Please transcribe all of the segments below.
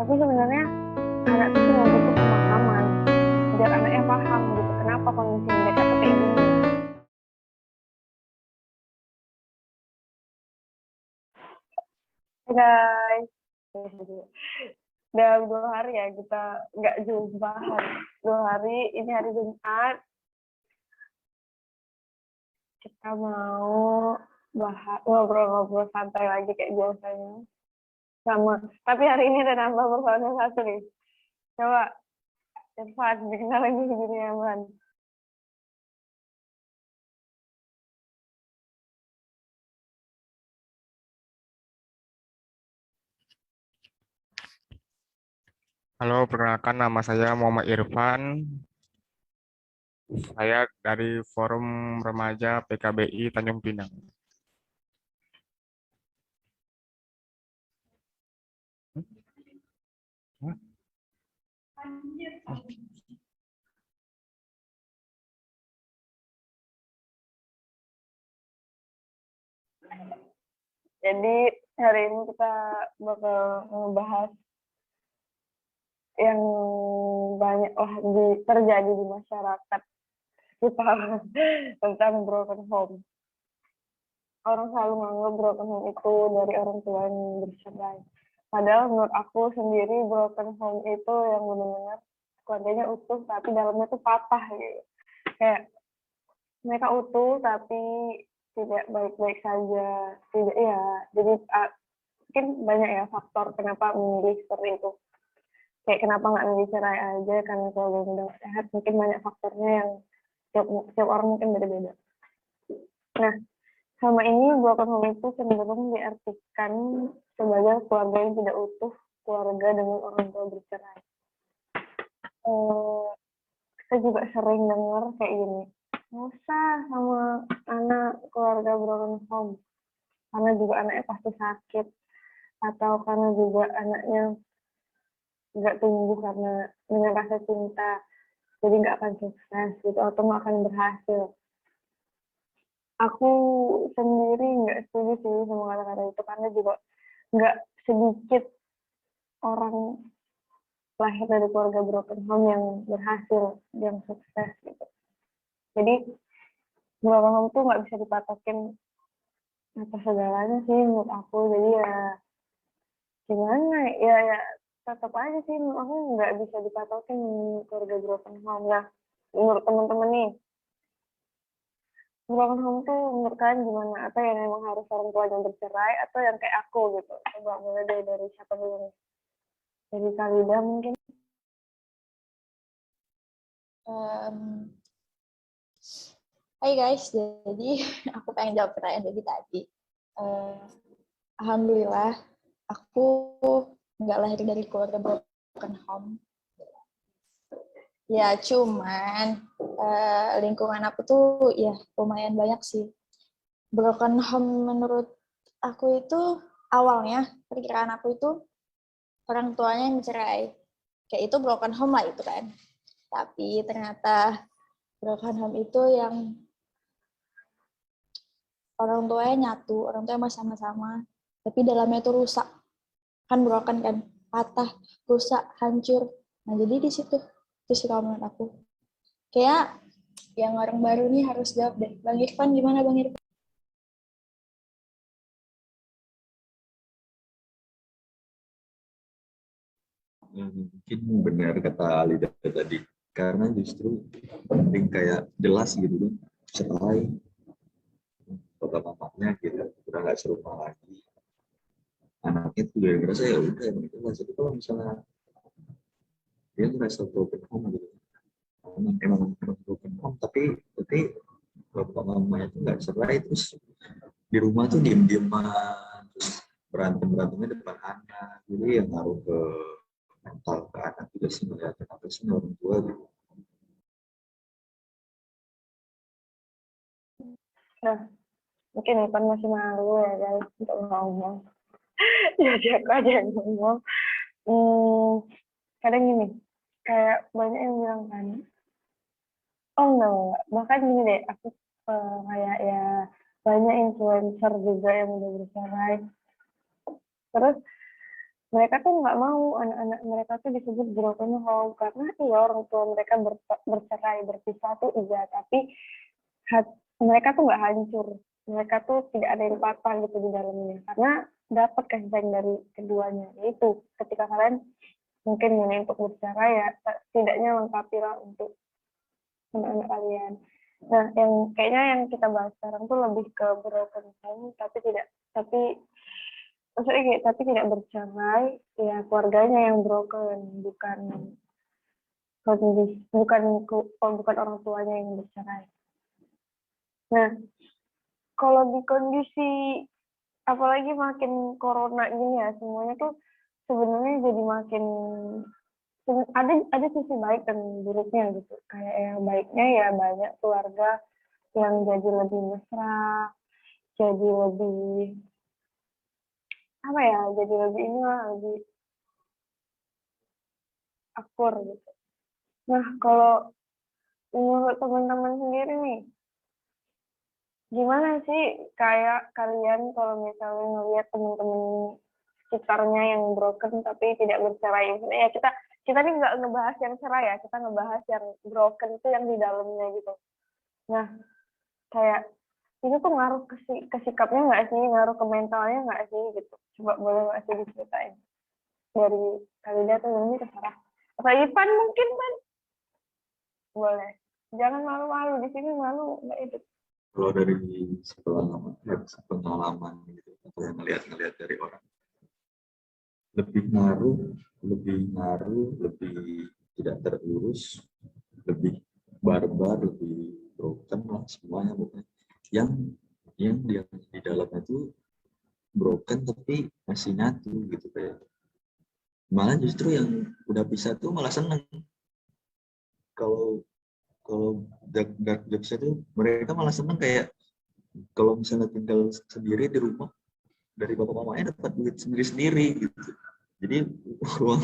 Tapi sebenarnya anak tuh cuma butuh pemahaman biar anaknya paham gitu kenapa kondisi mereka tuh kayak gini. Hai guys, udah 2 hari ya kita nggak jumpa. 2 hari, ini hari Jumat. Kita mau bahas ngobrol-ngobrol santai lagi kayak biasanya. Sama, tapi hari ini ada nambah personil satu nih. Coba Irfan, dikenalin dulu gini ya, Man. Halo, perkenalkan nama saya Muhammad Irfan. Saya dari Forum Remaja PKBI Tanjung Pinang. Jadi hari ini kita bakal ngebahas yang banyak terjadi di masyarakat kita tentang broken home. Orang selalu menganggap broken home itu dari orang tua yang bercerai. Padahal menurut aku sendiri broken home itu yang benar-benar keluarganya utuh tapi dalamnya tuh patah gitu. Kayak mereka utuh tapi tidak baik-baik saja. Tidak ya. Jadi mungkin banyak ya faktor kenapa memilih seperti itu. Kayak kenapa nggak milih cerai aja karena keluarga udah sehat. Mungkin banyak faktornya yang tiap orang mungkin beda-beda. Nah, selama ini broken home itu cenderung diartikan sebagai keluarga yang tidak utuh, keluarga dengan orang tua bercerai. Kita juga sering dengar kayak gini, nggak usah sama anak keluarga broken home, karena juga anaknya pasti sakit, atau karena juga anaknya nggak tumbuh karena dengan rasa cinta, jadi nggak akan sukses gitu, atau nggak akan berhasil. Aku sendiri nggak setuju sih sama kata-kata itu, karena juga nggak sedikit orang lahir dari keluarga broken home yang berhasil, yang sukses gitu. Jadi broken home tuh nggak bisa dipatokin atas segalanya sih menurut aku. Jadi ya gimana ya tetap aja sih menurut aku nggak bisa dipatokin keluarga broken home. Nah, menurut teman-teman nih, broken home tuh menurut kalian gimana? Atau yang memang harus orang tua yang bercerai, atau yang kayak aku gitu? Coba mulai dari siapa dulu nih? Dari Kalida mungkin. Um, Hai guys, jadi aku pengen jawab pertanyaan dari tadi. Uh, Alhamdulillah, aku nggak lahir dari keluarga broken home. Ya, cuman lingkungan aku tuh ya lumayan banyak sih. Broken home menurut aku itu awalnya, perkiraan aku itu orang tuanya yang cerai. Kayak itu broken home lah itu kan. Tapi ternyata broken home itu yang orang tuanya nyatu, orang tuanya masih sama-sama, tapi dalamnya itu rusak. Kan broken kan, patah, rusak, hancur. Nah, jadi di situ. Itu sih kalau menurut aku. Kayak yang orang baru nih harus jawab deh. Bang Irfan, gimana Bang Irfan? Mungkin benar kata Alida tadi, karena justru penting kayak jelas gitu kan, cerai bapak bapaknya gitu udah nggak serumah lagi, anaknya tuh udah ngerasa ya udah emang itu lah. Jadi kalau misalnya dia ngerasa broken home gitu, emang broken home, tapi bapak mamanya tuh nggak cerai, terus di rumah tuh diem-dieman, terus berantemnya depan anak, jadi yang ngaruh ke mental ke anak juga sih, ngeliatin apa sih orang tua gitu. Nah, mungkin Ipan masih malu ya guys untuk ngomong. Jadi aku aja yang ngomong. Kadang gini, kayak banyak yang bilang kan, oh enggak, bahkan gini deh, aku kayak ya banyak influencer juga yang udah bercerai. Terus mereka tuh nggak mau anak-anak mereka tuh disebut broken home karena iya orang tua mereka bercerai berpisah tuh iya, tapi mereka tuh nggak hancur, mereka tuh tidak ada yang patah gitu di dalamnya karena dapat kasih sayang dari keduanya. Itu ketika kalian mungkin memilih untuk bercerai ya setidaknya lengkapi lah untuk anak-anak kalian. Nah, yang kayaknya yang kita bahas sekarang tuh lebih ke broken home, tapi maksudnya kayak tapi tidak bercerai, ya keluarganya yang broken, bukan kondisi, bukan orang tuanya yang bercerai. Nah, kalau di kondisi apalagi makin corona gini ya, semuanya tuh sebenarnya jadi makin ada sisi baik dan buruknya gitu. Kayak yang baiknya ya banyak keluarga yang jadi lebih mesra, jadi lebih apa ya, jadi lebih inilah lebih akur gitu. Nah, kalau menurut teman-teman sendiri nih, gimana sih kayak kalian kalau misalnya ngelihat teman-teman sekitarnya yang broken tapi tidak bercerai? Maksudnya ya kita nih nggak ngebahas yang cerai ya, kita ngebahas yang broken itu yang di dalamnya gitu. Nah, kayak itu tuh ngaruh ke sikapnya nggak sih, ngaruh ke mentalnya nggak sih gitu. Coba boleh nggak sih diceritain dari kalian tuh ini terserah. Apa Ipan mungkin Pan? Boleh. Jangan malu-malu di sini malu nggak itu. Kalau dari pengalaman gitu, atau yang ngelihat dari orang, lebih ngaruh, lebih tidak terurus, lebih barbar, lebih broken lah semuanya bukan. Yang dia di dalamnya itu broken tapi masih nyatu gitu kayak. Malah justru yang udah bisa tuh malah seneng. Kalau kalau dark jokes itu mereka malah seneng kayak kalau misalnya tinggal sendiri di rumah dari bapak mamanya dapat duit sendiri gitu. Jadi uang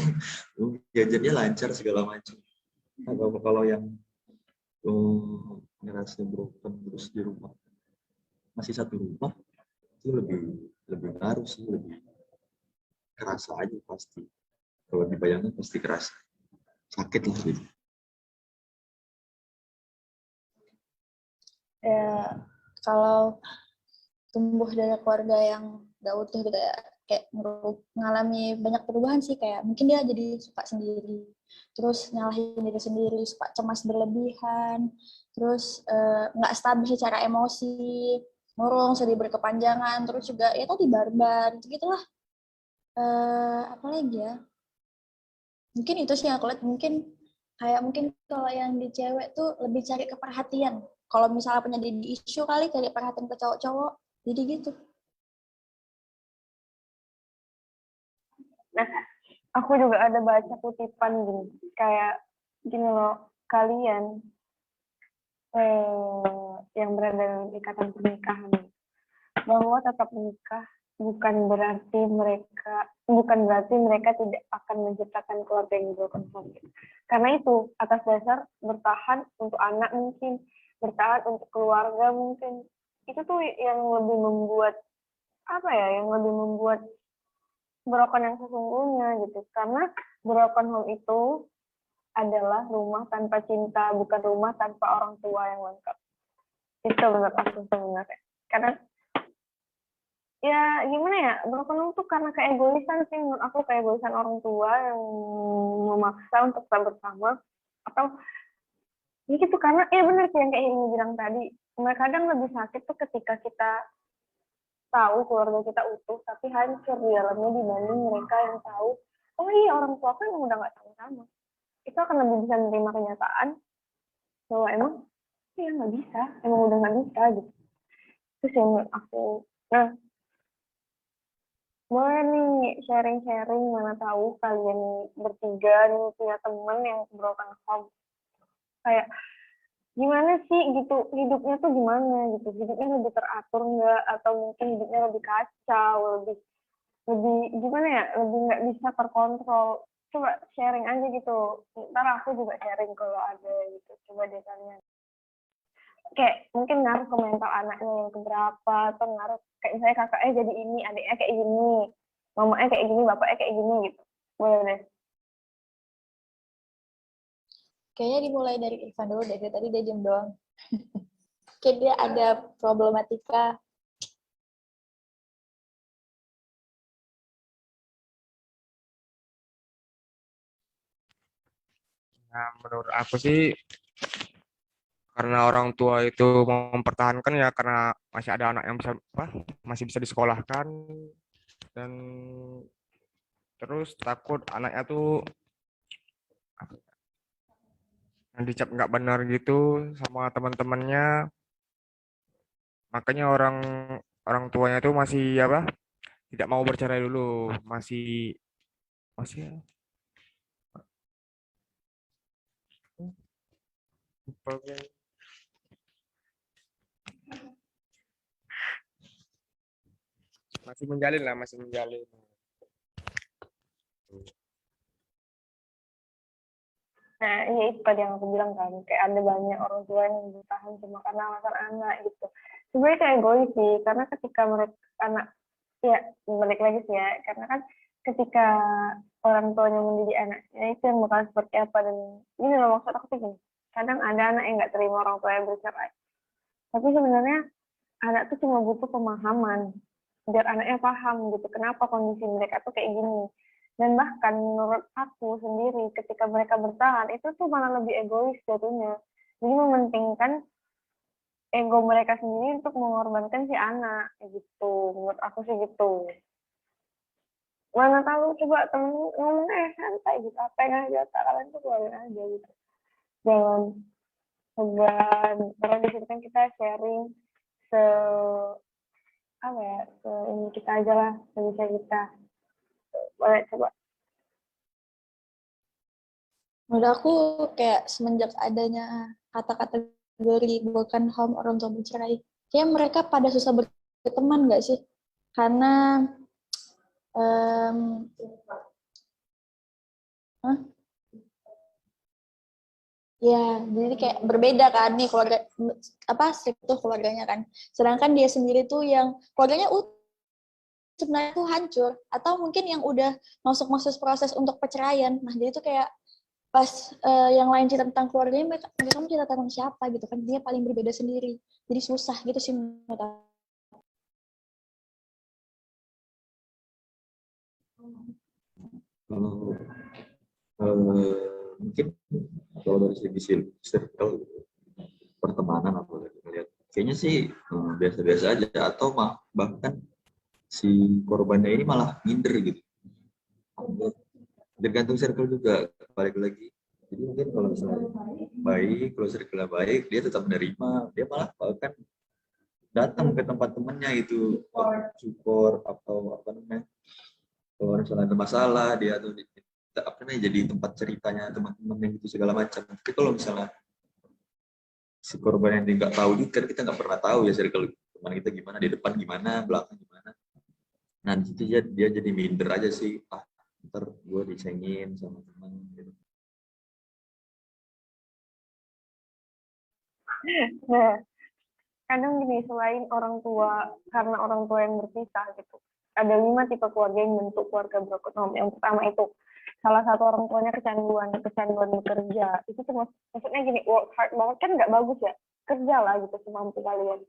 jajannya lancar segala macam. Nah, kalau yang ngerasa broken terus di rumah masih satu rumah itu lebih ngaruh sih, lebih kerasa aja pasti. Kalau dibayangin pasti kerasa sakit lah gitu. Ya, kalau tumbuh dari keluarga yang gak utuh gitu ya, kayak mengalami banyak perubahan sih, kayak mungkin dia jadi suka sendiri, terus nyalahin diri sendiri, suka cemas berlebihan, terus nggak stabil secara emosi, murung, sedih berkepanjangan, terus juga ya tadi barbar, gitu-gitulah. Apa lagi ya? Mungkin itu sih yang aku lihat, mungkin kalau yang di cewek tuh lebih cari keperhatian. Kalau misalnya punya di isu kali cari perhatian ke cowok-cowok, jadi gitu. Nah, aku juga ada baca kutipan gini, kayak gini loh, kalian yang berada dalam ikatan pernikahan, bahwa tetap menikah bukan berarti mereka tidak akan menciptakan keluarga yang broken home. Karena itu atas dasar bertahan untuk anak mungkin, bertahan untuk keluarga mungkin, itu tuh yang lebih membuat yang lebih membuat broken yang sesungguhnya gitu. Karena broken home itu adalah rumah tanpa cinta, bukan rumah tanpa orang tua yang lengkap. Itu menurut aku sebenarnya. Karena ya gimana ya, broken home tuh karena keegoisan sih menurut aku, keegoisan orang tua yang memaksa untuk tetap bersama, atau ya gitu. Karena ya benar sih yang kayak ini bilang tadi, kadang lebih sakit tuh ketika kita tahu keluarga kita utuh tapi hancur di dalamnya dibanding mereka yang tahu oh iya orang tua kan udah nggak sama-sama. Itu akan lebih bisa menerima kenyataan bahwa emang ya nggak bisa, emang udah nggak bisa gitu. Itu sih menurut aku. Nah, boleh nih sharing-sharing, mana tahu kalian bertiga nih punya temen yang broken home. Kayak gimana sih gitu, hidupnya tuh gimana gitu, hidupnya lebih teratur nggak, atau mungkin hidupnya lebih kacau, lebih lebih gimana ya, lebih nggak bisa terkontrol. Coba sharing aja gitu, ntar aku juga sharing kalau ada gitu. Coba deh kalian, kayak mungkin ngaruh ke mental anaknya yang keberapa, atau ngaruh kayak misalnya kakaknya jadi ini, adiknya kayak gini, mamanya kayak gini, bapaknya kayak gini gitu. Boleh deh. Kayaknya dimulai dari Irfan dulu deh, dari tadi dia diem doang. Kayak dia ada problematika. Nah, menurut aku sih karena orang tua itu mempertahankan ya karena masih ada anak yang bisa apa masih bisa disekolahkan dan terus takut anaknya tuh yang dicap nggak benar gitu sama teman-temannya, makanya orang orang tuanya tuh masih apa tidak mau bercerai dulu, masih masih masih menjalin lah, masih menjalin. Nah, iya itu tadi yang aku bilang kan, kayak ada banyak orang tua yang bertahan cuma karena alasan anak gitu. Sebenarnya kayak egois sih, karena ketika mereka anak, ya balik lagi sih ya, karena kan ketika orang tuanya mendidik anaknya itu yang bakal seperti apa, dan ini loh maksud aku tuh gini, kadang ada anak yang nggak terima orang tua yang bercerai, tapi sebenarnya anak tuh cuma butuh pemahaman biar anaknya paham gitu kenapa kondisi mereka tuh kayak gini. Dan bahkan menurut aku sendiri ketika mereka bertahan itu tuh malah lebih egois jatuhnya, jadi mementingkan ego mereka sendiri untuk mengorbankan si anak kayak gitu. Menurut aku sih gitu. Mana tahu coba temen ngomongnya santai gitu, apa yang ada di otak kalian tuh keluarin aja gitu, jangan segan. Karena di sini kan kita sharing se apa ya, ini kita aja lah, sebisa kita. Boleh coba. Menurut aku kayak semenjak adanya kata kategori broken home, orang tua bercerai, kayak mereka pada susah berteman nggak sih? Karena em, hah? Ya, jadi kayak berbeda kan nih keluarga apa struktur keluarganya kan. Sedangkan dia sendiri tuh yang keluarganya sebenarnya tuh hancur, atau mungkin yang udah masuk proses untuk perceraian. Nah, jadi tuh kayak pas yang lain cerita tentang keluarganya, mereka mau cerita tentang siapa gitu kan, dia paling berbeda sendiri, jadi susah gitu sih menurut aku. Kalau mungkin kalau dari segi circle pertemanan apa lagi ngeliat kayaknya sih biasa-biasa aja, atau bahkan si korbannya ini malah minder gitu. Tergantung circle juga, balik lagi. Jadi mungkin kalau misalnya baik, kalau circle baik, dia tetap menerima, dia malah bahkan datang ke tempat temannya itu support atau apa namanya, kalau misalnya ada masalah dia tuh apa namanya jadi tempat ceritanya teman-teman gitu segala macam. Tapi kalau misalnya si korban yang nggak tahu juga, kan kita nggak pernah tahu ya circle teman kita gimana, di depan gimana, belakang gimana. Nah di situ dia jadi minder aja sih, ntar gue disengin sama teman gitu. Nah, kadang gini, selain orang tua, karena orang tua yang berpisah gitu, ada 5 tipe keluarga yang bentuk keluarga broken home. Yang pertama itu salah satu orang tuanya kecanduan bekerja. Itu tuh maksudnya gini, work hard banget kan nggak bagus ya, kerja lah gitu semampu kalian.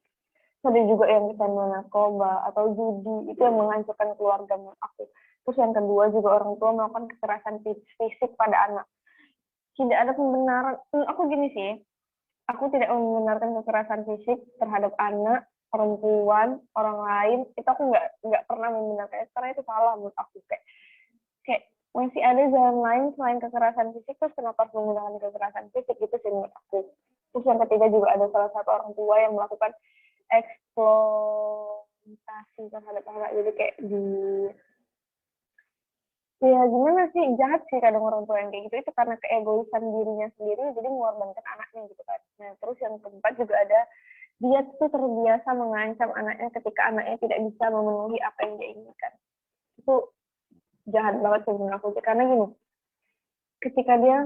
Ada juga yang kecanduan narkoba atau judi, itu yang menghancurkan keluarga menurut aku. Terus yang kedua juga orang tua melakukan kekerasan fisik pada anak. Tidak ada pembenaran, aku gini sih, aku tidak membenarkan kekerasan fisik terhadap anak, perempuan, orang lain. Itu aku nggak pernah membenarkan, karena itu salah menurut aku. Kayak masih ada jalan lain selain kekerasan fisik, terus kenapa harus menggunakan kekerasan fisik, gitu sih menurut aku. Terus yang ketiga juga ada salah satu orang tua yang melakukan eksploitasi terhadap anak. Jadi kayak ya gimana sih, jahat sih kadang orang tua yang kayak gitu, itu karena keegoisan dirinya sendiri, jadi mengorbankan anaknya gitu kan. Nah terus yang keempat juga ada, dia tuh terbiasa mengancam anaknya ketika anaknya tidak bisa memenuhi apa yang dia inginkan. Itu jahat banget sih menurut aku, karena gini, ketika dia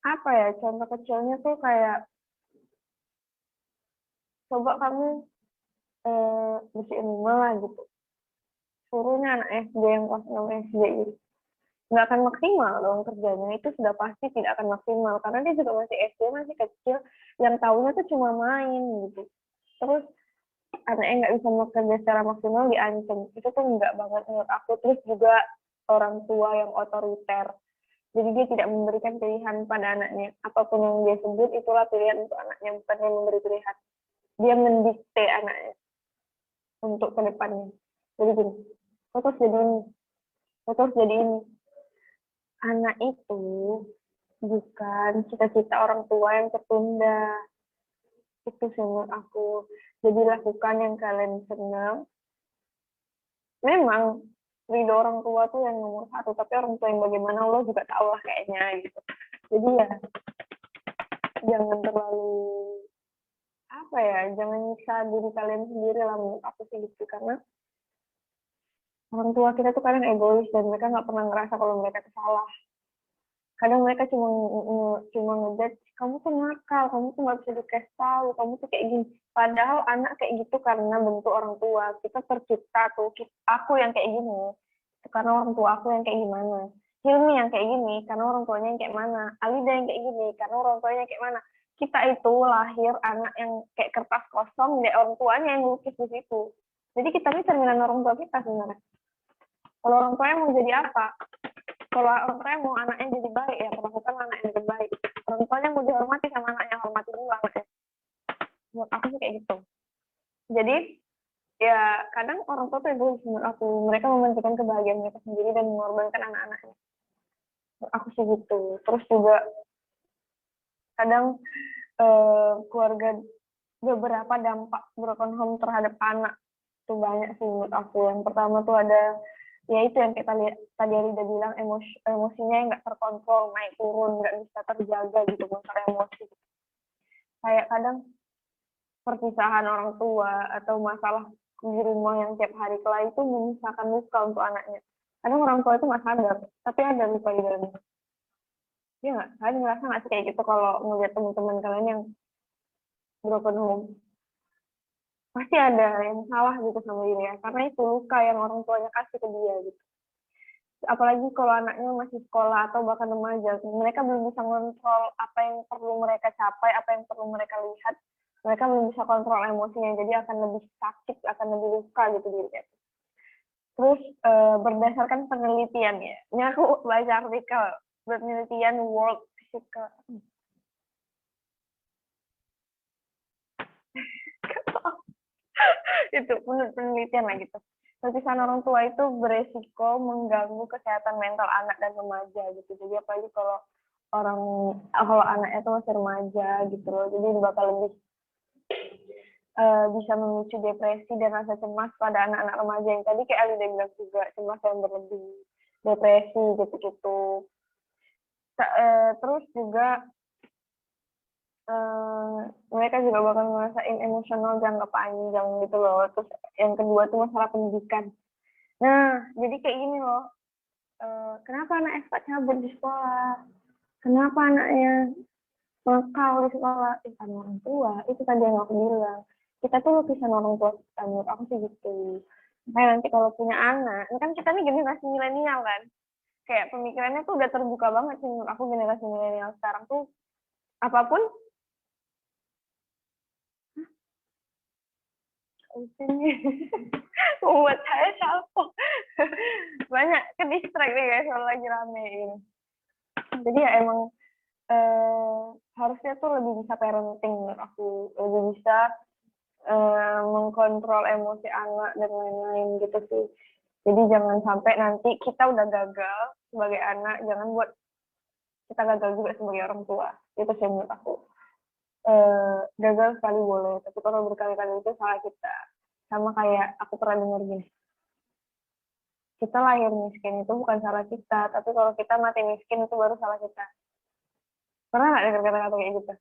apa ya, contoh kecilnya tuh kayak, coba kamu bersihin rumah lah gitu, suruhnya anak SD yang kelas 6 SD gitu. Nggak akan maksimal dong kerjanya, itu sudah pasti tidak akan maksimal karena dia juga masih SD, masih kecil, yang tahunya tuh cuma main gitu. Terus anaknya nggak bisa bekerja secara maksimal diancam, itu tuh nggak banget menurut aku. Terus juga orang tua yang otoriter, jadi dia tidak memberikan pilihan pada anaknya, apapun yang dia sebut itulah pilihan untuk anaknya, bukan yang memberi pilihan. Dia mendikte anaknya untuk ke depannya. Jadi gini, lo terus jadi ini, lo terus jadi ini. Anak itu bukan cita-cita orang tua yang tertunda. Itu sih menurut aku. Jadi lakukan yang kalian senang. Memang ridho orang tua tuh yang nomor satu, tapi orang tua yang bagaimana lo juga tahu lah kayaknya gitu. Jadi ya jangan terlalu apa ya, jangan nyiksa diri kalian sendiri lah menurut aku sih gitu, karena orang tua kita tuh kadang egois dan mereka nggak pernah ngerasa kalau mereka salah. Kadang mereka cuma ngejudge, kamu tuh nakal, kamu tuh nggak bisa dikasih tahu, kamu tuh kayak gini. Padahal anak kayak gitu karena bentuk orang tua. Kita tercipta tuh, aku yang kayak gini karena orang tua aku yang kayak gimana. Hilmi yang kayak gini karena orang tuanya yang kayak mana. Alida yang kayak gini karena orang tuanya kayak mana. Kita itu lahir anak yang kayak kertas kosong, dan orang tuanya yang lukis di situ. Jadi kita ini cerminan orang tua kita sebenarnya. Kalau orang tuanya mau jadi apa? Kalau orang tuanya mau anaknya jadi baik, ya perlakukan anak yang lebih baik. Orang tuanya mau dihormati sama anaknya, hormati dulu anaknya. Menurut aku sih kayak gitu. Jadi ya kadang orang tua tuh egois menurut aku. Mereka mementingkan kebahagiaan mereka sendiri dan mengorbankan anak-anaknya. Menurut aku sih gitu. Terus juga kadang keluarga, beberapa dampak broken home terhadap anak tuh banyak sih menurut aku. Yang pertama tuh ada, ya itu yang kita lihat tadi Alida bilang, emosinya yang nggak terkontrol, naik turun, nggak bisa terjaga gitu masalah emosi. Kayak kadang perpisahan orang tua atau masalah di rumah yang tiap hari kelahi itu menyisakan luka untuk anaknya. Kadang orang tua itu nggak sadar, tapi ada luka di dalamnya. Iya nggak? Kalian ngerasa nggak sih kayak gitu kalau ngeliat teman-teman kalian yang broken home? Pasti ada yang salah gitu sama dirinya, karena itu luka yang orang tuanya kasih ke dia gitu. Apalagi kalau anaknya masih sekolah atau bahkan remaja, mereka belum bisa kontrol apa yang perlu mereka capai, apa yang perlu mereka lihat, mereka belum bisa kontrol emosinya, jadi akan lebih sakit, akan lebih luka gitu dirinya. Terus berdasarkan penelitian ya, ini aku baca artikel penelitian World Physical itu menurut penelitian lah gitu. Perpisahan orang tua itu beresiko mengganggu kesehatan mental anak dan remaja gitu. Jadi apalagi kalau anaknya itu masih remaja gitu loh. Jadi bakal lebih bisa memicu depresi dan rasa cemas pada anak-anak remaja yang tadi kayak Alida bilang juga, cemas yang berlebih, depresi gitu-gitu. Terus juga mereka juga bakal ngerasain emosional jangka panjang gitu loh. Terus yang kedua tuh masalah pendidikan. Nah, jadi kayak gini loh. Kenapa anak FK cabut di sekolah? Kenapa anaknya nakal di sekolah? Karena orang tua. Itu tadi yang aku bilang. Kita tuh lukisan orang tua kita, menurut aku sih gitu. Makanya nanti kalau punya anak, ini kan kita nih generasi milenial kan. Kayak pemikirannya tuh udah terbuka banget sih menurut aku, generasi milenial sekarang tuh apapun buat saya salpo banyak ke distract nih guys kalau lagi rame ini. Jadi ya emang harusnya tuh lebih bisa parenting menurut aku, lebih bisa mengkontrol emosi anak dan lain-lain gitu sih. Jadi jangan sampai nanti kita udah gagal sebagai anak, jangan buat kita gagal juga sebagai orang tua. Itu sih menurut aku. Gagal sekali boleh, tapi kalau berkali-kali itu salah kita. Sama kayak aku pernah dengar gini, kita lahir miskin itu bukan salah kita, tapi kalau kita mati miskin itu baru salah kita. Pernah nggak dengar kata-kata kayak gitu?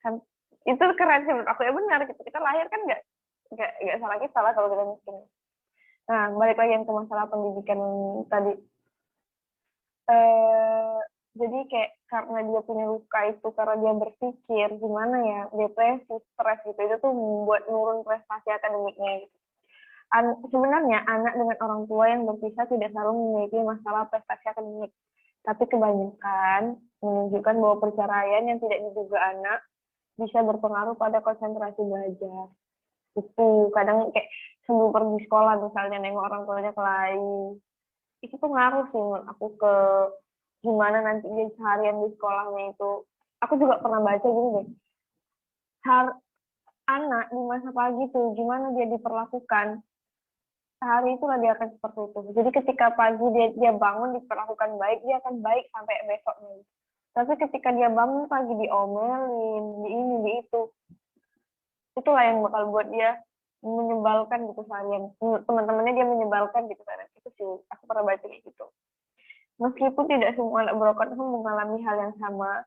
Kan itu keren sih menurut aku, ya benar gitu. Kita lahir kan nggak salah kita lah kalau kita miskin. Nah, balik lagi yang ke masalah pendidikan tadi. Jadi kayak karena dia punya luka itu, karena dia berpikir gimana ya, depresi, stres gitu, itu tuh membuat nurun prestasi akademiknya gitu. Sebenarnya anak dengan orang tua yang berpisah tidak selalu memiliki masalah prestasi akademik, tapi kebanyakan menunjukkan bahwa perceraian yang tidak diduga anak bisa berpengaruh pada konsentrasi belajar. Itu kadang kayak sebelum pergi sekolah misalnya nengok orang tuanya kelahi, itu tuh ngaruh sih menurut aku ke gimana nanti dia seharian di sekolahnya itu. Aku juga pernah baca gini deh, anak di masa pagi tuh gimana dia diperlakukan, sehari itulah dia akan seperti itu. Jadi ketika pagi dia bangun diperlakukan baik, dia akan baik sampai besoknya. Tapi ketika dia bangun pagi diomelin, di ini, di itulah yang bakal buat dia menyebalkan gitu seharian. Teman-temannya dia menyebalkan gitu kan. Itu sih, aku pernah baca kayak gitu. Meskipun tidak semua anak broken home mengalami hal yang sama,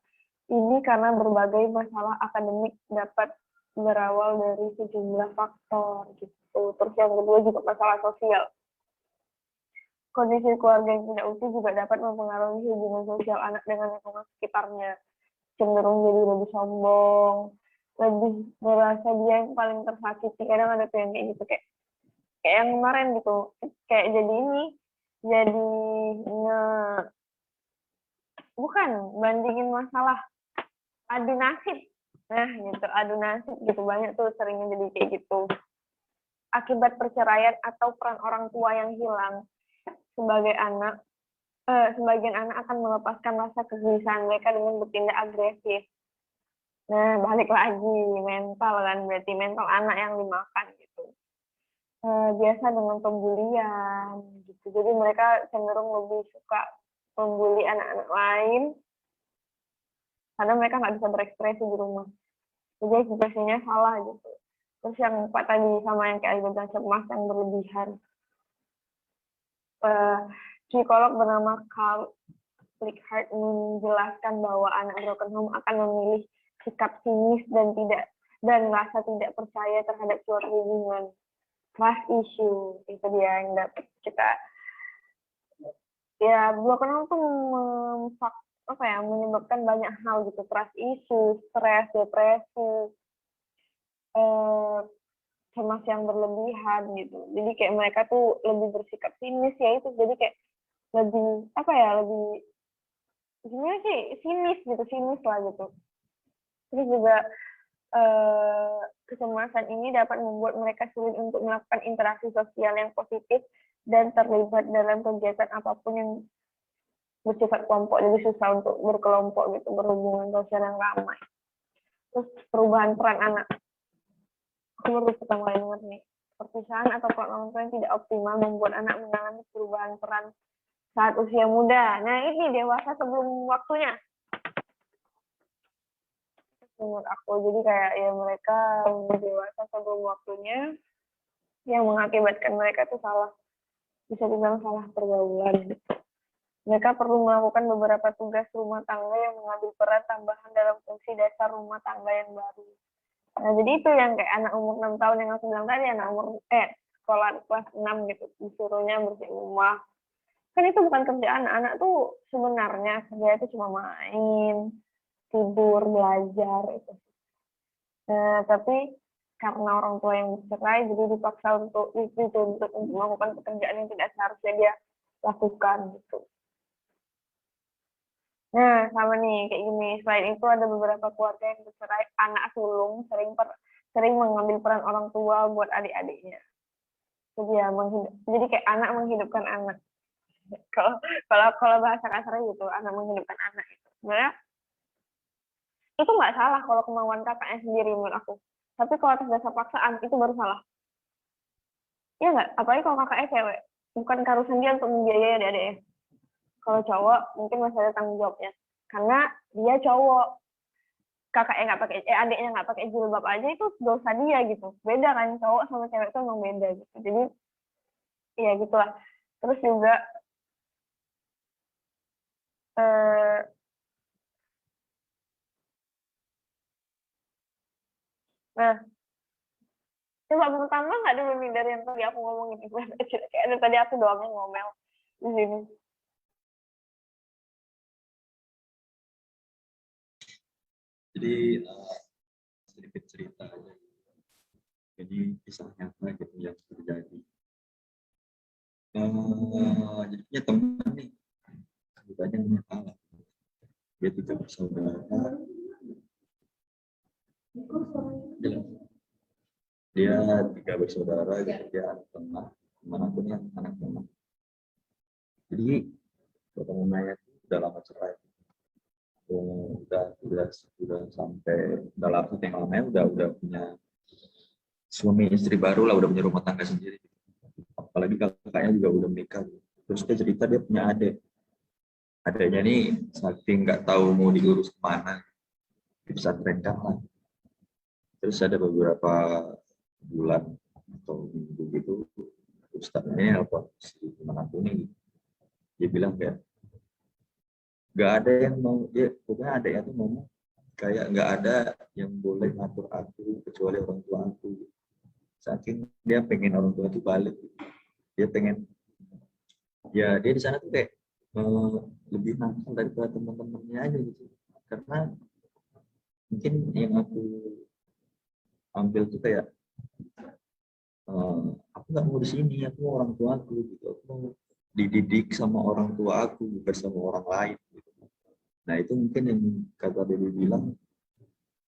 ini karena berbagai masalah akademik dapat berawal dari sejumlah faktor gitu. Terus yang kedua juga masalah sosial. Kondisi keluarga yang tidak utuh juga dapat mempengaruhi hubungan sosial anak dengan lingkungan sekitarnya. Cenderung jadi lebih sombong, lebih merasa dia yang paling tersakiti. Kadang ada tuh yang kayak gitu, kayak yang kemarin gitu, kayak jadi ini, jadi bukan bandingin masalah, adu nasib. Nah gitu, adu nasib gitu, banyak tuh seringnya jadi kayak gitu. Akibat perceraian atau peran orang tua yang hilang, sebagian anak akan melepaskan rasa kegelisahan mereka dengan bertindak agresif. Nah, balik lagi mental kan, berarti mental anak yang dimakan gitu. Biasa dengan pembulian gitu. Jadi mereka cenderung lebih suka membuli anak-anak lain karena mereka nggak bisa berekspresi di rumah. Jadi ekspresinya salah gitu. Terus yang Pak tadi sama yang kayak bilang cemas yang berlebihan. Psikolog bernama Carl Lickhardt menjelaskan bahwa anak broken home akan memilih sikap sinis dan merasa tidak percaya terhadap suatu hubungan. Trust issue itu dia yang dapat kita. Ya broken home tuh menyebabkan banyak hal gitu, trust issue, stres, depresi, cemas yang berlebihan gitu. Jadi kayak mereka tuh lebih bersikap sinis ya itu. Jadi kayak lebih lebih gimana sih, sinis lah gitu. Terus juga kecemasan ini dapat membuat mereka sulit untuk melakukan interaksi sosial yang positif dan terlibat dalam kegiatan apapun yang bersifat kelompok. Jadi susah untuk berkelompok gitu, berhubungan sosial yang ramai. Terus perubahan peran anak. Aku baru pertama kali dengar nih. Perpisahan atau peran orang tua yang tidak optimal membuat anak mengalami perubahan peran saat usia muda. Nah ini dewasa sebelum waktunya. Menurut aku, jadi kayak ya mereka dewasa sebelum waktunya yang mengakibatkan mereka tuh salah, bisa dibilang salah pergaulan. Mereka perlu melakukan beberapa tugas rumah tangga yang mengambil peran tambahan dalam fungsi dasar rumah tangga yang baru. Nah, jadi itu yang kayak anak umur 6 tahun yang aku bilang tadi, anak umur sekolah kelas 6 gitu, disuruhnya bersih rumah. Kan itu bukan kerjaan, anak tuh sebenarnya kerja itu cuma main, tidur, belajar itu. Nah, tapi karena orang tua yang bercerai, jadi dipaksa untuk melakukan pekerjaan yang tidak seharusnya dia lakukan gitu. Nah, sama nih kayak gini. Selain itu ada beberapa keluarga yang bercerai, anak sulung sering mengambil peran orang tua buat adik-adiknya. Jadi ya jadi kayak anak menghidupkan anak. Kalau bahasa kasarnya gitu, anak menghidupkan anak itu. Sebenarnya itu nggak salah kalau kemauan kakaknya sendiri menurut aku. Tapi kalau atas dasar paksaan itu baru salah. Iya nggak? Apalagi kalau kakaknya cewek, bukan keharusan dia untuk membiayai adik-adiknya. Kalau cowok mungkin masih ada tanggung jawabnya, karena dia cowok. Kakaknya nggak pakai, adiknya nggak pakai jilbab aja itu dosa dia gitu. Beda kan, cowok sama cewek itu emang beda gitu. Jadi ya gitulah. Terus juga nah, coba mau tambah nggak dulu nih dari yang tadi aku ngomongin itu? Kayak tadi aku doang yang ngomel di sini. Jadi sedikit cerita aja. Jadi kisah nyata gitu yang terjadi jadi punya teman nih, ceritanya namanya Alan. Dia 3 bersaudara. Jelas. Dia 3 bersaudara, gitu. Dia anak tengah, teman aku nih anak tengah. Jadi bapak mamanya itu udah lama cerai. Udah sampai udah lama, yang lamanya udah punya suami istri baru lah, udah punya rumah tangga sendiri. Apalagi kakaknya juga udah menikah. Terus dia cerita dia punya adik. Adiknya nih saking nggak tahu mau diurus kemana, di pesantren lah. Terus ada beberapa bulan atau minggu gitu, ustadznya apa si teman aku nih, dia bilang kayak nggak ada yang mau, dia pokoknya adiknya tuh ngomong kayak nggak ada yang boleh ngatur aku kecuali orang tua aku. Saking dia pengen orang tua itu balik, dia pengen, ya dia di sana tuh kayak lebih nakal daripada teman-temannya aja gitu. Karena mungkin yang aku ambil tuh kayak aku nggak mau di sini, aku mau orang tua aku gitu, aku mau dididik sama orang tua aku bukan sama orang lain gitu. Nah itu mungkin yang kata Dewi bilang,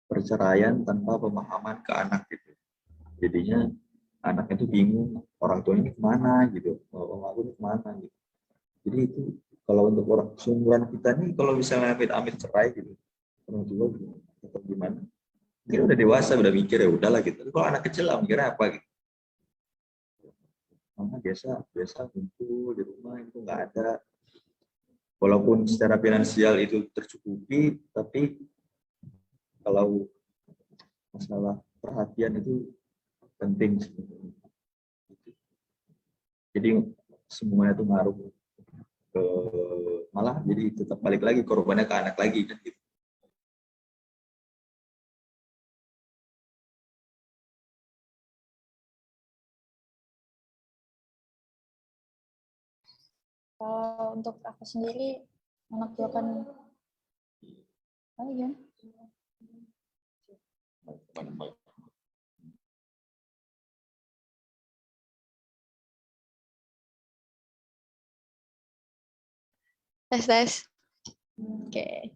perceraian tanpa pemahaman ke anak gitu. Jadinya anaknya tuh bingung, orang tua ini kemana gitu, orang aku ini kemana gitu. Jadi itu kalau untuk orang seumuran kita nih, kalau misalnya amit-amit cerai gitu, orang tua gitu, atau gimana, mungkin udah dewasa, udah mikir ya udahlah gitu. Tapi kalau anak kecil lah mikirnya apa gitu. Karena biasa kumpul di rumah itu nggak ada. Walaupun secara finansial itu tercukupi, tapi kalau masalah perhatian itu penting sebenarnya. Jadi semuanya itu ngaruh ke, malah jadi tetap balik lagi korbannya ke anak lagi kan gitu. Kalau untuk aku sendiri, anak tua kan, oh iya, tes. Oke.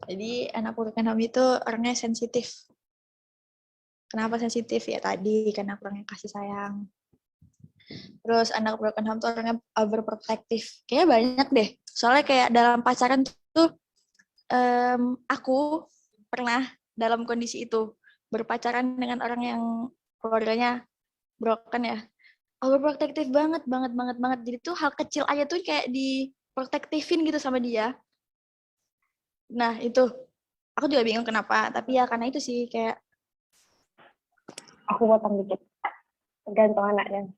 Jadi anak broken home itu orangnya sensitif. Kenapa sensitif? Ya tadi karena kurangnya kasih sayang. Terus anak broken home tuh orangnya overprotective. Kayaknya banyak deh. Soalnya kayak dalam pacaran tuh aku pernah dalam kondisi itu berpacaran dengan orang yang keluarganya broken ya. Overprotective banget. Jadi tuh hal kecil aja tuh kayak diprotektifin gitu sama dia. Nah itu aku juga bingung kenapa. Tapi ya karena itu sih kayak Aku potong dikit. Tergantung anaknya.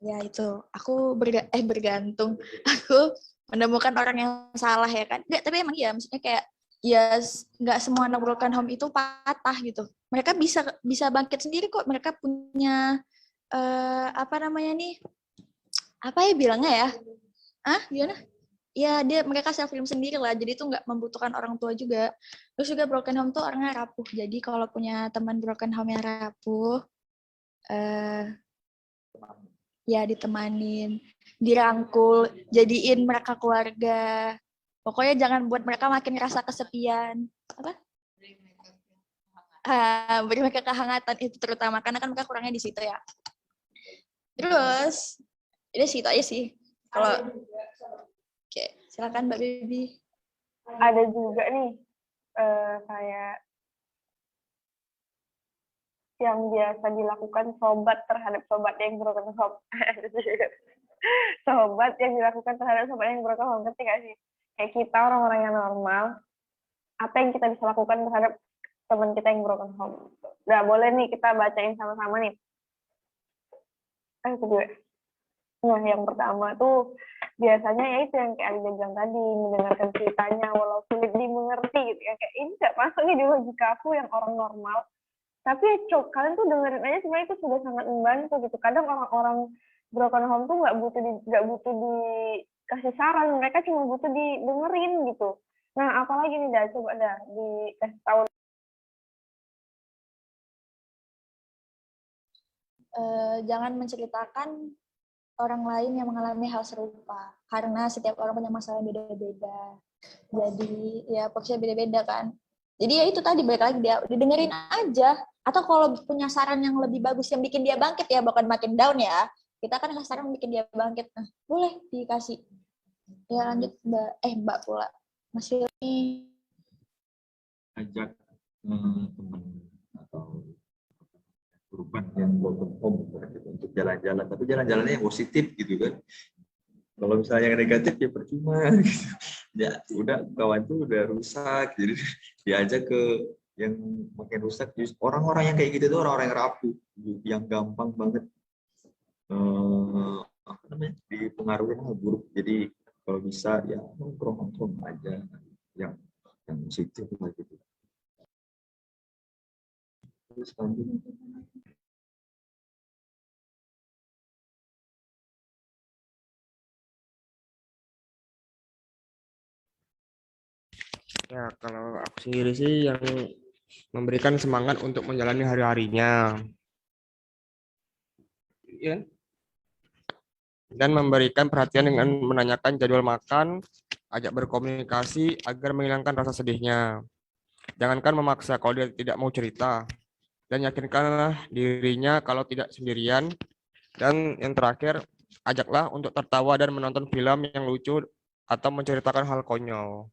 ya itu aku bergantung aku menemukan orang yang salah ya kan nggak tapi emang iya maksudnya kayak ya nggak semua anak broken home itu patah gitu mereka bisa bangkit sendiri kok mereka punya apa namanya nih apa ya bilangnya ya gimana ya mereka self healing sendiri lah jadi itu nggak membutuhkan orang tua juga terus juga broken home tuh orangnya rapuh jadi kalau punya teman broken home yang rapuh ya ditemanin, dirangkul, jadiin mereka keluarga. Pokoknya jangan buat mereka makin ngerasa kesepian. Apa? Beri mereka kehangatan itu terutama karena kan mereka kurangnya di situ ya. Terus ini situ aja sih. Kalau oke, silakan Mbak Bibi. Ada juga nih kayak yang biasa dilakukan sobat terhadap sobat yang broken home. Sobat yang dilakukan terhadap sobat yang broken home, ngerti gak sih? Kayak kita orang-orang yang normal, apa yang kita bisa lakukan terhadap teman kita yang broken home? Nah, boleh nih kita bacain sama-sama nih. Itu gue. Nah, yang pertama tuh biasanya ya itu yang kayak Alida bilang tadi, mendengarkan ceritanya walau sulit dimengerti gitu ya. Kayak ini nggak masuk nih di logika aku yang orang normal. Tapi kalian tuh dengerin aja sebenarnya itu sudah sangat membantu gitu. Kadang orang-orang broken home tuh nggak butuh dikasih saran, mereka cuma butuh didengerin gitu. Nah, apalagi nih dah coba dah dikasih tahu. jangan menceritakan orang lain yang mengalami hal serupa, karena setiap orang punya masalah yang beda-beda. Jadi ya porsinya beda-beda kan. Jadi ya itu tadi, balik lagi dia didengerin aja. Atau kalau punya saran yang lebih bagus yang bikin dia bangkit ya, bukan makin down ya. Kita kan ngasih saran bikin dia bangkit. Nah, boleh dikasih. Ya lanjut Mbak pula. Masih ini Ajak teman atau korban yang broken home gitu, untuk jalan-jalan, tapi jalan-jalannya yang positif gitu kan. Kalau misalnya yang negatif ya percuma gitu. Ya udah, kawan tuh udah rusak, jadi diajak ke yang makin rusak. Orang-orang yang kayak gitu tuh orang-orang yang rapuh, yang gampang banget apa namanya, dipengaruhi hal buruk. Jadi kalau bisa ya nongkrong aja yang positif lah gitu. Terus lanjut. Ya, kalau aku sendiri sih yang memberikan semangat untuk menjalani hari-harinya. Ya. Dan memberikan perhatian dengan menanyakan jadwal makan, ajak berkomunikasi agar menghilangkan rasa sedihnya. Jangankan memaksa kalau dia tidak mau cerita. Dan yakinkanlah dirinya kalau tidak sendirian. Dan yang terakhir, ajaklah untuk tertawa dan menonton film yang lucu atau menceritakan hal konyol.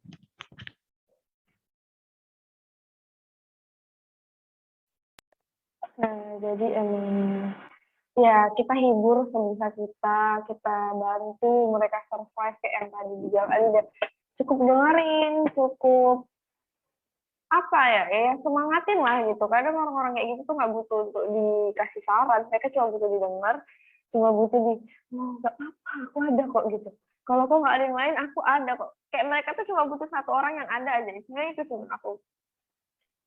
Nah, jadi ya kita hibur sebisa kita bantu mereka survive kayak yang tadi dibilang ada. Cukup dengerin, cukup apa ya semangatin lah gitu. Kadang orang-orang kayak gitu tuh nggak butuh untuk dikasih saran, mereka cuma butuh didengar, cuma butuh nggak apa, aku ada kok gitu. Kalau kok nggak ada yang lain, aku ada kok. Kayak mereka tuh cuma butuh satu orang yang ada aja. Sebenarnya itu sih aku.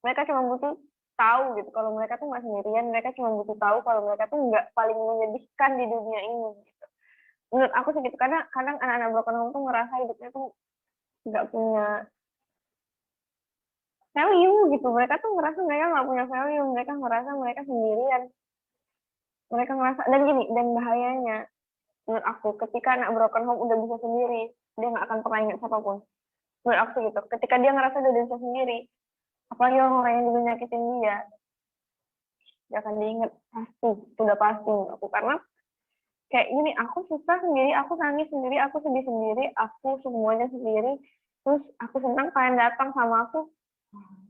Mereka cuma butuh tahu gitu kalau mereka tuh nggak sendirian, mereka cuma butuh tahu kalau mereka tuh nggak paling menyedihkan di dunia ini gitu. Menurut aku sih gitu, karena kadang anak-anak broken home tuh ngerasa hidupnya tuh nggak punya value gitu. Mereka tuh ngerasa mereka nggak punya value, mereka ngerasa mereka sendirian, mereka ngerasa. Dan gini, dan bahayanya menurut aku, ketika anak broken home udah bisa sendiri, dia nggak akan pernah ingat siapapun. Menurut aku gitu, ketika dia ngerasa udah bisa sendiri, apalagi orang-orang yang dulu nyakitin dia akan diingat pasti, sudah pasti aku. Karena kayak gini, aku susah sendiri, aku nangis sendiri, aku sedih sendiri, aku semuanya sendiri, terus aku senang kalian datang sama aku,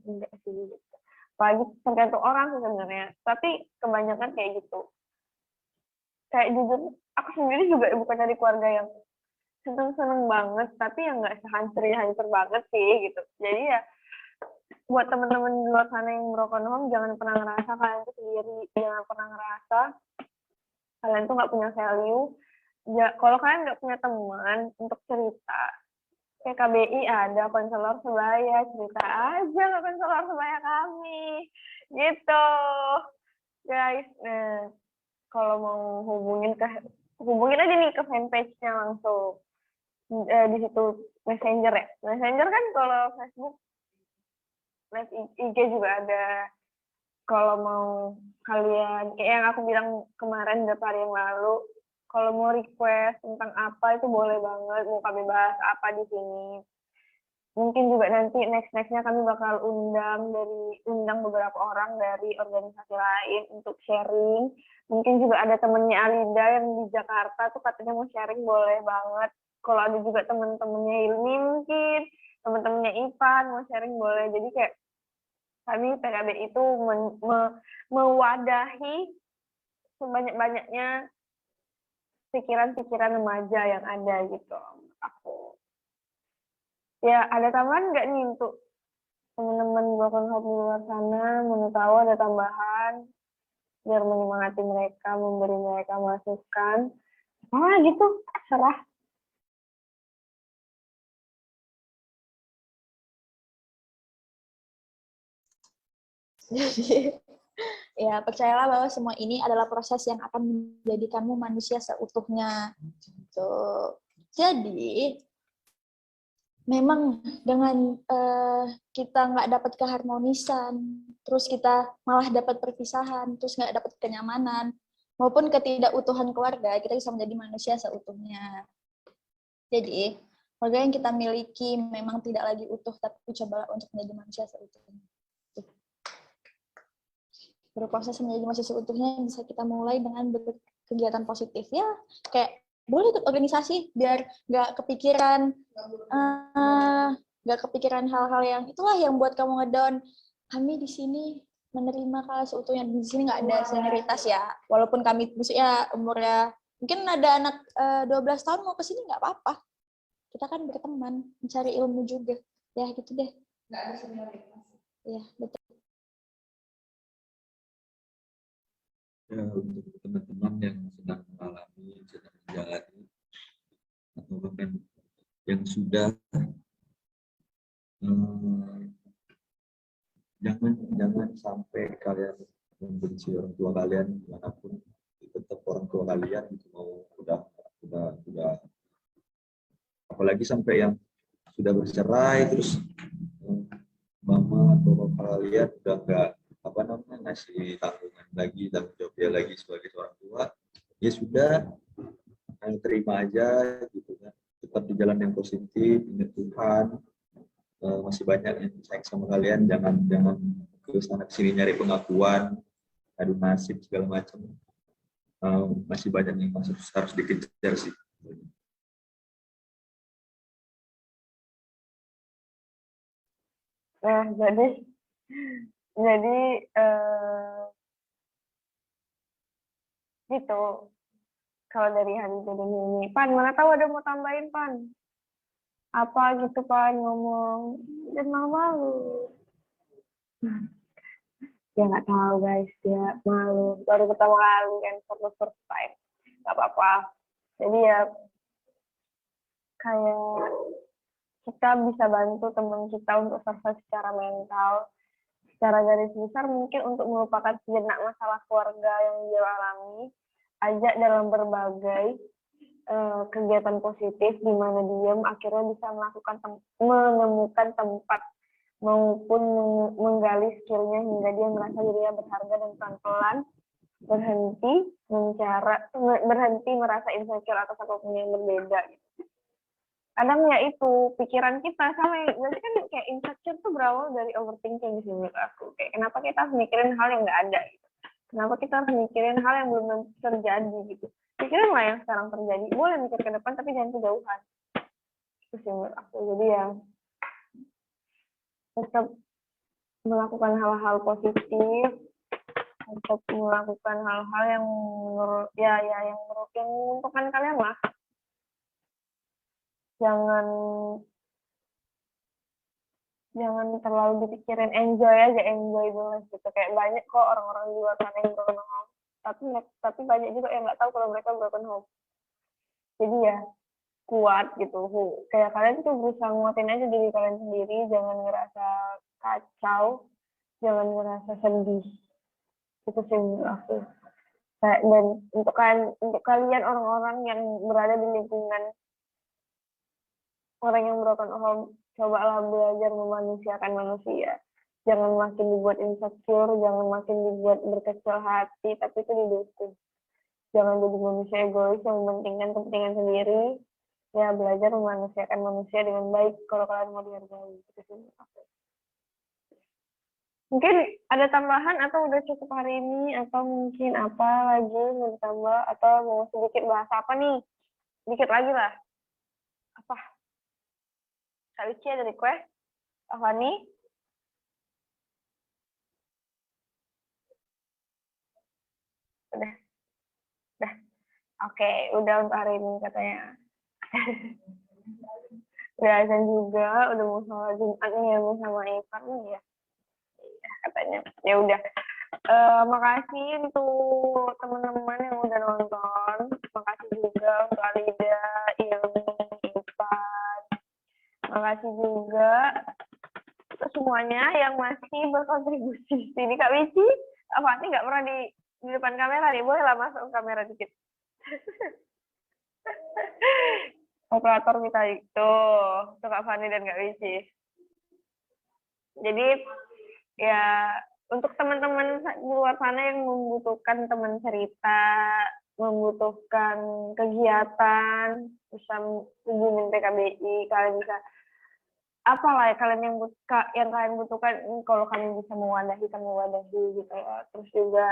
enggak sih gitu. Apalagi tergantung orang sih sebenarnya, tapi kebanyakan kayak gitu. Kayak jujur, aku sendiri juga bukan dari keluarga yang seneng banget, tapi yang nggak sehancur banget sih gitu. Jadi ya buat teman-teman di luar sana yang broken home, jangan pernah ngerasa kalian tuh sendiri, jangan pernah ngerasa kalian tuh nggak punya value. Ya, kalau kalian nggak punya teman untuk cerita, kayak KBI ada konselor sebaya, cerita aja ke konselor sebaya kami, gitu, guys. Nah, kalau mau hubungin aja nih ke fanpage-nya langsung. Di situ Messenger ya. Messenger kan kalau Facebook, IG juga ada. Kalau mau kalian, kayak yang aku bilang kemarin beberapa hari yang lalu, kalau mau request tentang apa itu boleh banget, mau kami bahas apa di sini. Mungkin juga nanti nextnya kami bakal undang beberapa orang dari organisasi lain untuk sharing. Mungkin juga ada temennya Alida yang di Jakarta tuh katanya mau sharing, boleh banget. Kalau ada juga teman-temannya Ilmi mungkin, teman-temannya Ipan mau sharing boleh. Jadi kayak kami PKB itu mewadahi sebanyak-banyaknya pikiran-pikiran remaja yang ada gitu. Aku ya ada tambahan nggak nih untuk teman-teman broken home di luar sana, mau tahu ada tambahan biar menyemangati mereka, memberi mereka masukan gitu, serah. Jadi, ya percayalah bahwa semua ini adalah proses yang akan menjadikanmu manusia seutuhnya. Gitu. Jadi, memang dengan kita nggak dapat keharmonisan, terus kita malah dapat perpisahan, terus nggak dapat kenyamanan, maupun ketidakutuhan keluarga, kita bisa menjadi manusia seutuhnya. Jadi, keluarga yang kita miliki memang tidak lagi utuh, tapi cobalah untuk menjadi manusia seutuhnya. Berproses menjadi manusia seutuhnya bisa kita mulai dengan berkegiatan positif ya, kayak boleh ikut organisasi biar nggak kepikiran hal-hal yang itulah yang buat kamu ngedown. Kami di sini menerima kalian seutuhnya, di sini nggak ada senioritas ya, walaupun kami maksudnya umurnya mungkin ada anak 12 tahun mau ke sini nggak apa-apa, kita kan berteman mencari ilmu juga ya, gitu deh. Nggak ada senioritas ya, betul. Ya, untuk teman-teman yang sedang mengalami, sedang menjalani, atau bahkan yang sudah, jangan sampai kalian membenci orang tua kalian dimanapun, tetap orang tua kalian itu mau udah apalagi sampai yang sudah bercerai terus mama atau bapak kalian udah nggak ngasih tanggung jawab dia lagi sebagai seorang tua, ya sudah, kalian terima aja gitu kan, tetap di jalan yang positif, ingat Tuhan, masih banyak yang sayang sama kalian, jangan ke sana sini nyari pengakuan, adu nasib segala macam, masih banyak yang harus dikejar sih. Nah, jadi gitu. Kalau dari hari jadi ini, Pan, mana tahu ada mau tambahin, Pan? Apa gitu, Pan, ngomong dan malu. Ya nggak tahu guys, dia malu. Baru pertama kali kan, first time. Nggak apa-apa. Jadi ya kayak kita bisa bantu teman kita untuk survive secara mental. Secara garis besar mungkin untuk melupakan sejenak masalah keluarga yang dia alami, ajak dalam berbagai kegiatan positif di mana dia akhirnya bisa menemukan tempat maupun menggali skillnya hingga dia merasa dirinya berharga, dan pelan-pelan berhenti merasa insecure atas apapun yang berbeda. Kadang ya itu pikiran kita sama, berarti kan kayak insecure tuh berawal dari overthinking sih menurut aku. Kayak kenapa kita harus mikirin hal yang nggak ada gitu. Kenapa kita harus mikirin hal yang belum terjadi gitu. Pikirin lah yang sekarang terjadi. Boleh mikir ke depan tapi jangan kejauhan. Itu sih menurut aku. Jadi ya tetap melakukan hal-hal positif, untuk melakukan hal-hal yang menurut yang menguntungkan kalian lah. Jangan terlalu dipikirin, enjoy dulu gitu. Kayak banyak kok orang-orang di luar sana yang broken home, tapi banyak juga yang nggak tahu kalau mereka broken home. Jadi ya kuat gitu. Kayak kalian tuh berusaha nguatin aja diri kalian sendiri, jangan ngerasa kacau, jangan ngerasa sedih. Itu sih menurut aku. Dan untuk kalian orang-orang yang berada di lingkungan orang yang broken home, cobalah belajar memanusiakan manusia. Jangan makin dibuat insecure, jangan makin dibuat berkecil hati, tapi itu didukung. Jangan jadi manusia egois yang mementingkan kepentingan sendiri. Ya, belajar memanusiakan manusia dengan baik kalau kalian mau dihargai. Itu sih aku. Mungkin ada tambahan atau udah cukup hari ini, atau mungkin apa lagi mau ditambah, atau mau sedikit bahas apa nih? Sedikit lagi lah. Apa? Kak Vici ada request? Kak Fani? Udah. Oke, udah untuk hari ini katanya. Udah azan juga, udah mau sholat Jumat nih ya sama Ivan nih ya. Katanya. Ya udah. Makasih untuk teman-teman yang udah nonton. Makasih juga untuk Alida, Ilmi, Ivan. Makasih juga untuk semuanya yang masih berkontribusi di sini. Kak Vici, Fani nggak pernah di depan kamera nih. Boleh lah masuk kamera dikit. Operator kita itu Kak Fani dan Kak Vici. Jadi ya untuk teman-teman di luar sana yang membutuhkan teman cerita, membutuhkan kegiatan, bisa hubungin PKBI, kalian bisa apalah ya kalian yang kalian butuhkan, kalau kalian bisa mewadahi kami wadahi gitu loh. Terus juga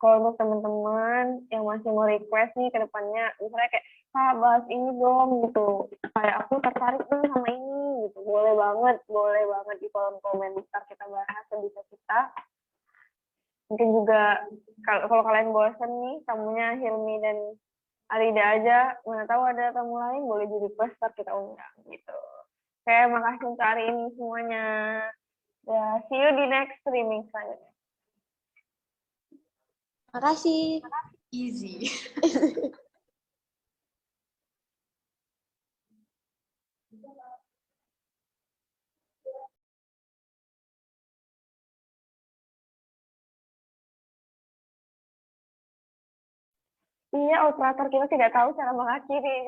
kalau untuk teman-teman yang masih mau request nih ke depannya, misalnya kayak Kak bahas ini dong gitu, kayak aku tertarik nih sama ini gitu, boleh banget di kolom komentar kita bahas sebisa kita. Mungkin juga kalau kalian bosan nih tamunya Hilmi dan Alida aja, mana tahu ada tamu lain boleh di request ntar kita undang gitu. Oke, makasih untuk hari ini semuanya. Ya, see you di next streaming selanjutnya. Makasih. Easy. Iya, operator kita tidak tahu cara mengakhiri.